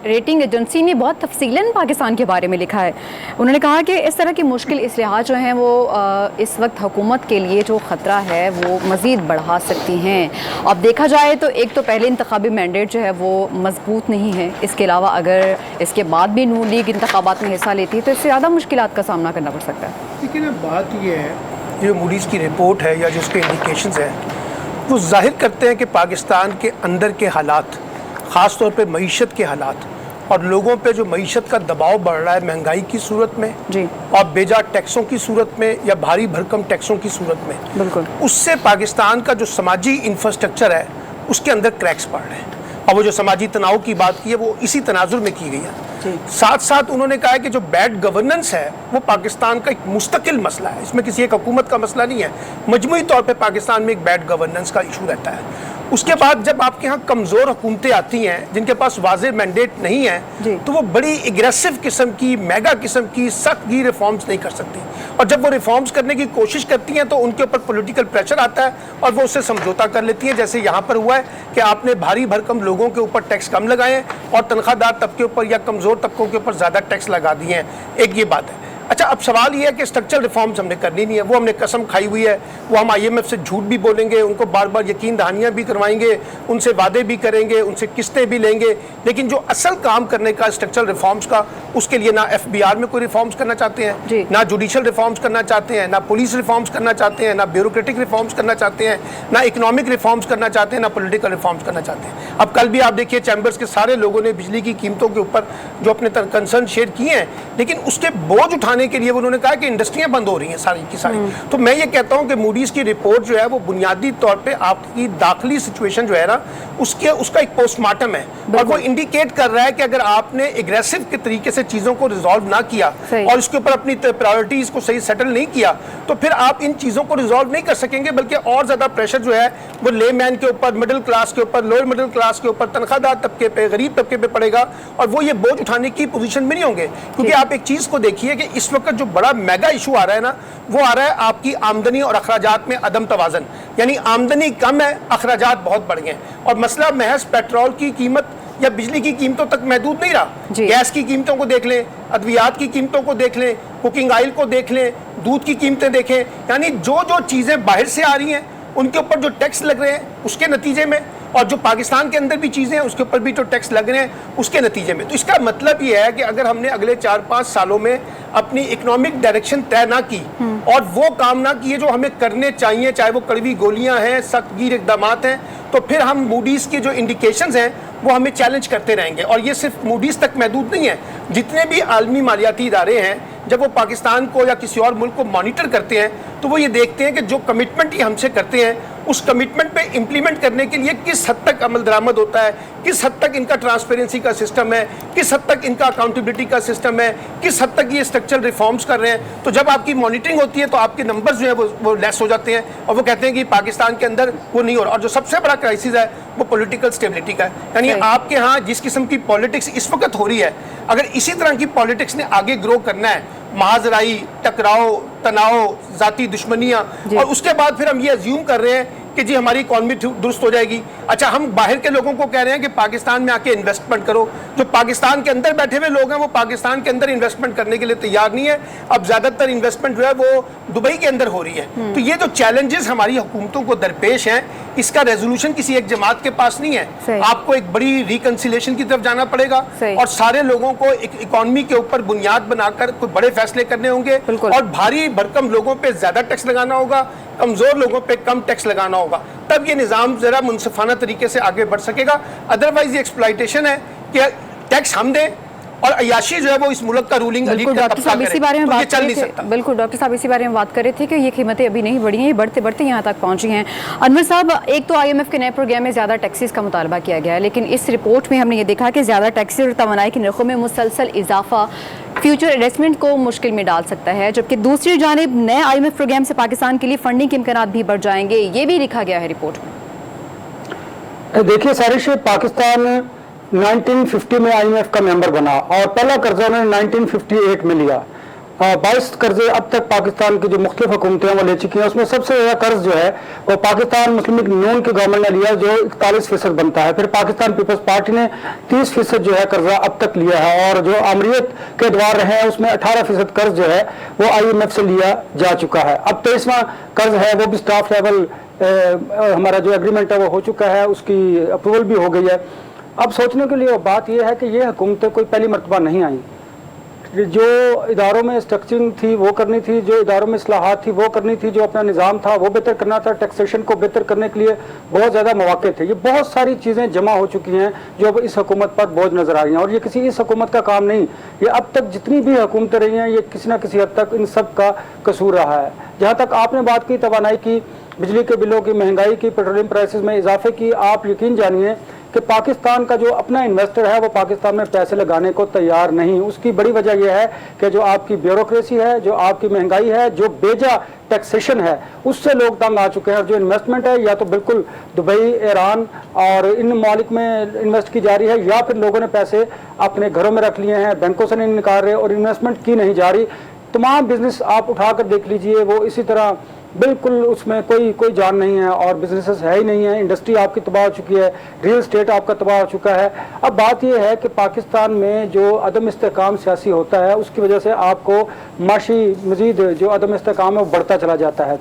Rating agency ने बहुत तफसीलन पाकिस्तान के बारे में लिखा है। उन्होंने कहा कि इस तरह की मुश्किल इसलाहात जो हैं वो इस वक्त हुकूमत के लिए जो ख़तरा है वो मज़ीद बढ़ा सकती हैं। अब देखा जाए तो एक तो पहले इंतखाबी मैंडेट जो है वो मजबूत नहीं है, इसके अलावा अगर इसके बाद भी नून लीग इंतखाबात में हिस्सा लेती है तो इससे ज़्यादा मुश्किलात का सामना करना पड़ सकता है। लेकिन बात यह है, जो मूडीज़ की रिपोर्ट है या जो उसके इंडिकेशंस हैं वो जाहिर करते हैं कि पाकिस्तान के अंदर के हालात, ख़ास तौर पे मईशत के हालात और लोगों पे जो मईशत का दबाव बढ़ रहा है महंगाई की सूरत में जी, और बेजा टैक्सों की सूरत में या भारी भरकम टैक्सों की सूरत में, बिल्कुल उससे पाकिस्तान का जो समाजी इंफ्रास्ट्रक्चर है उसके अंदर क्रैक्स पड़ रहे हैं। और वो जो समाजी तनाव की बात की है वो इसी तनाजुर में की गई है। साथ साथ उन्होंने कहा है कि जो बैड गवर्नेंस है वो पाकिस्तान का एक मुस्तकिल मसला है, इसमें किसी एक हुकूमत का मसला नहीं है, मजमूई तौर पे पाकिस्तान में एक बैड गवर्नेंस का इशू रहता है। उसके बाद जब आपके यहाँ कमज़ोर हुकूमतें आती हैं जिनके पास वाज़ेह मैंडेट नहीं है तो वो बड़ी एग्रेसिव किस्म की, मेगा किस्म की सख्त ही रिफॉर्म्स नहीं कर सकती, और जब वो रिफॉर्म्स करने की कोशिश करती हैं तो उनके ऊपर पॉलिटिकल प्रेशर आता है और वो उससे समझौता कर लेती हैं। जैसे यहाँ पर हुआ है कि आपने भारी भरकम लोगों के ऊपर टैक्स कम लगाए और तनख्वाहदार तबके ऊपर या कमज़ोर तबकों के ऊपर ज़्यादा टैक्स लगा दिए हैं। एक ये बात है। अच्छा, अब सवाल ये है कि स्ट्रक्चरल रिफॉर्म्स हमने करनी नहीं है, वो हमने कसम खाई हुई है, वो हम IMF से झूठ भी बोलेंगे, उनको बार बार यकीन दहानियाँ भी करवाएंगे, उनसे वादे भी करेंगे, उनसे किस्तें भी लेंगे, लेकिन जो असल काम करने का स्ट्रक्चरल रिफॉर्म्स का, उसके लिए ना FBR में कोई रिफॉर्म्स करना चाहते हैं, ना जुडिशल रिफॉर्म्स करना चाहते हैं, ना पुलिस रिफॉर्म्स करना चाहते हैं, ना ब्यूरोक्रेटिक रिफॉर्म्स करना चाहते हैं, ना इकोनॉमिक रिफॉर्म्स करना चाहते हैं, ना पॉलिटिकल रिफॉर्म्स करना चाहते हैं। अब कल भी आप देखिए चैम्बर्स के सारे लोगों ने बिजली की कीमतों के ऊपर जो अपने कंसर्न शेयर किए हैं, लेकिन उसके बोझ उठाने के लिए उन्होंने कहा कि इंडस्ट्रियां बंद हो रही हैं सारी की सारी। तो मैं ये कहता हूं कि मूडीज की रिपोर्ट जो है वो बुनियादी तौर पे आपकी दाखिली सिचुएशन जो है ना उसका एक पोस्टमार्टम है, और वो इंडिकेट कर रहा है कि अगर आपने एग्रेसिव के तरीके से चीजों को रिजॉल्व ना किया और इसके ऊपर अपनी प्रायोरिटीज को सही सेटल नहीं किया तो फिर आप इन चीजों को रिजॉल्व नहीं कर सकेंगे, बल्कि और ज्यादा प्रेशर जो है वो ले मैन के ऊपर, मिडिल क्लास के ऊपर, लोअर मिडिल क्लास के ऊपर, तनख्वाहदार तबके पे, गरीब तबके पे पड़ेगा, और वो ये बोझ उठाने की पोजीशन में नहीं होंगे। क्योंकि आप एक चीज को देखिए कि इस वक्त जो बड़ा मेगा इशू आ रहा है ना, वो आ रहा है आपकी आमदनी और अखराजात में अदम तवाज़न, यानी आमदनी कम है, अखराजात बहुत बढ़ गए, और मसला महज पेट्रोल की कीमत या बिजली की कीमतों तक महदूद नहीं रहा। गैस की कीमतों को देख लें, अद्वियात की कीमतों को देख लें, कुकिंग ऑयल को देख लें, दूध की कीमतें देखें, यानी जो जो चीज़ें बाहर से आ रही हैं उनके ऊपर जो टैक्स लग रहे हैं उसके नतीजे में, और जो पाकिस्तान के अंदर भी चीज़ें हैं उसके ऊपर भी जो टैक्स लग रहे हैं उसके नतीजे में। तो इसका मतलब ये है कि अगर हमने अगले 4-5 सालों में अपनी इकोनॉमिक डायरेक्शन तय ना की और वो काम ना किए जो हमें करने चाहिए, चाहे वो कड़वी गोलियां हैं, सख्तगीर इकदामात हैं, तो फिर हम मूडीज़ के जो इंडिकेशंस हैं वो हमें चैलेंज करते रहेंगे। और ये सिर्फ मूडीज़ तक महदूद नहीं है, जितने भी आलमी मालियाती इदारे हैं जब वो पाकिस्तान को या किसी और मुल्क को मॉनिटर करते हैं तो वो ये देखते हैं कि जो कमिटमेंट ये हमसे करते हैं उस कमिटमेंट पे इम्प्लीमेंट करने के लिए किस हद तक अमल दरामद होता है, किस हद तक इनका ट्रांसपेरेंसी का सिस्टम है, किस हद तक इनका अकाउंटेबिलिटी का सिस्टम है, किस हद तक ये स्ट्रक्चरल रिफॉर्म्स कर रहे हैं। तो जब आपकी मॉनिटरिंग होती है तो आपके नंबर्स जो है वो लेस हो जाते हैं, और वो कहते हैं कि पाकिस्तान के अंदर वो नहीं हो रहा। और जो सबसे बड़ा क्राइसिस है वो पॉलिटिकल स्टेबिलिटी का है, यानी आपके यहाँ जिस किस्म की पॉलिटिक्स इस वक्त हो रही है, अगर इसी तरह की पॉलिटिक्स ने आगे ग्रो करना है, महाजराई, टकराव, तनाव, जाती दुश्मनियाँ, और उसके बाद फिर हम ये अज्यूम कर रहे हैं कि जी हमारी इकॉनमी दुरुस्त हो जाएगी। अच्छा, हम बाहर के लोगों को कह रहे हैं कि पाकिस्तान में आके इन्वेस्टमेंट करो, जो पाकिस्तान के अंदर बैठे हुए लोग हैं वो पाकिस्तान के अंदर इन्वेस्टमेंट करने के लिए तैयार नहीं है। अब ज्यादातर इन्वेस्टमेंट जो है वो दुबई के अंदर हो रही है। तो ये जो चैलेंजेस हमारी हुकूमतों को दरपेश हैं, इसका रेजोल्यूशन किसी एक जमात के पास नहीं है। आपको एक बड़ी रिकंसिलेशन की तरफ जाना पड़ेगा और सारे लोगों को एक इकॉनमी के ऊपर बुनियाद बनाकर कुछ बड़े फैसले करने होंगे, और भारी भरकम लोगों पे ज्यादा टैक्स लगाना होगा, कमजोर लोगों पे कम टैक्स लगाना होगा, तब ये निज़ाम जरा मुनसिफाना तरीके से आगे बढ़ सकेगा। अदरवाइज ये एक्सप्लॉइटेशन है कि टैक्स हम दें और अयाशी जो है वो इस मुल्क का रूलिंग बिल्कुल डॉक्टर साहब इसी बारे में बात कर रहे थे। बिल्कुल डॉक्टर साहब इसी बारे में बात कर रहे थे कि ये कीमतें अभी नहीं बढ़ी हैं, ये बढ़ते बढ़ते यहाँ तक पहुँची हैं। अनवर साहब, एक तो IMF के नए प्रोग्राम में ज़्यादा टैक्सेस का मुतालबा किया गया है, लेकिन इस रिपोर्ट में हमने ये देखा कि ज़्यादा टैक्सेस और तवानाई के नरखों में मुसलसल इजाफा फ्यूचर इन्वेस्टमेंट को मुश्किल में डाल सकता है, जबकि दूसरी जानिब नए IMF प्रोग्राम से पाकिस्तान के लिए फंडिंग के इम्कान भी बढ़ जाएंगे, ये भी लिखा गया है रिपोर्ट में। देखिए सारिश, पाकिस्तान 1950 में IMF का मेंबर बना और पहला कर्जा उन्होंने 1958 में लिया, 22 कर्जे अब तक पाकिस्तान की जो मुख्तलिफ हुकूमतें वो ले चुकी हैं, उसमें सबसे ज़्यादा कर्ज जो है वो पाकिस्तान मुस्लिम लीग नून की गवर्नमेंट ने लिया, जो 41% बनता है। फिर पाकिस्तान पीपल्स पार्टी ने 30% जो है कर्जा अब तक लिया है, और जो आमरीत के द्वार रहे हैं उसमें 18% कर्ज जो है वो IMF से लिया जा चुका है। अब 23वां कर्ज है, वो भी स्टाफ लेवल हमारा जो एग्रीमेंट है वो हो चुका है, उसकी अप्रूवल भी हो गई है। अब सोचने के लिए बात यह है कि ये हुकूमतें कोई पहली मरतबा नहीं आई। जो इदारों में स्ट्रक्चरिंग थी वो करनी थी, जो इदारों में इस्लाहात थी वो करनी थी, जो अपना निज़ाम था वो बेहतर करना था, टैक्सेशन को बेहतर करने के लिए बहुत ज़्यादा मौके थे। ये बहुत सारी चीज़ें जमा हो चुकी हैं जो अब इस हुकूमत पर बोझ नज़र आ रही हैं, और ये किसी इस हुकूमत का काम नहीं, ये अब तक जितनी भी हुकूमतें रही हैं ये किसी न किसी हद तक इन सब का कसूर रहा है। जहाँ तक आपने बात की तवानाई की, बिजली के बिलों की, महंगाई की, पेट्रोलियम प्राइसेस में इजाफे की, आप यकीन जानिए कि पाकिस्तान का जो अपना इन्वेस्टर है वो पाकिस्तान में पैसे लगाने को तैयार नहीं। उसकी बड़ी वजह यह है कि जो आपकी ब्यूरोक्रेसी है, जो आपकी महंगाई है, जो बेजा टैक्सेशन है, उससे लोग तंग आ चुके हैं। और जो इन्वेस्टमेंट है या तो बिल्कुल दुबई, ईरान और इन ममालिक में इन्वेस्ट की जा रही है, या फिर लोगों ने पैसे अपने घरों में रख लिए हैं, बैंकों से नहीं निकाल रहे और इन्वेस्टमेंट की नहीं जा रही। तमाम बिजनेस आप उठाकर देख लीजिए, वो इसी तरह बिल्कुल उसमें कोई जान नहीं है और बिजनेसेस है ही नहीं है। इंडस्ट्री आपकी तबाह हो चुकी है, रियल स्टेट आपका तबाह हो चुका है। अब बात यह है कि पाकिस्तान में जो अदम इस्तेकाम सियासी होता है उसकी वजह से आपको माशी मजीद जो अदम इस्तेकाम है वो बढ़ता चला जाता है।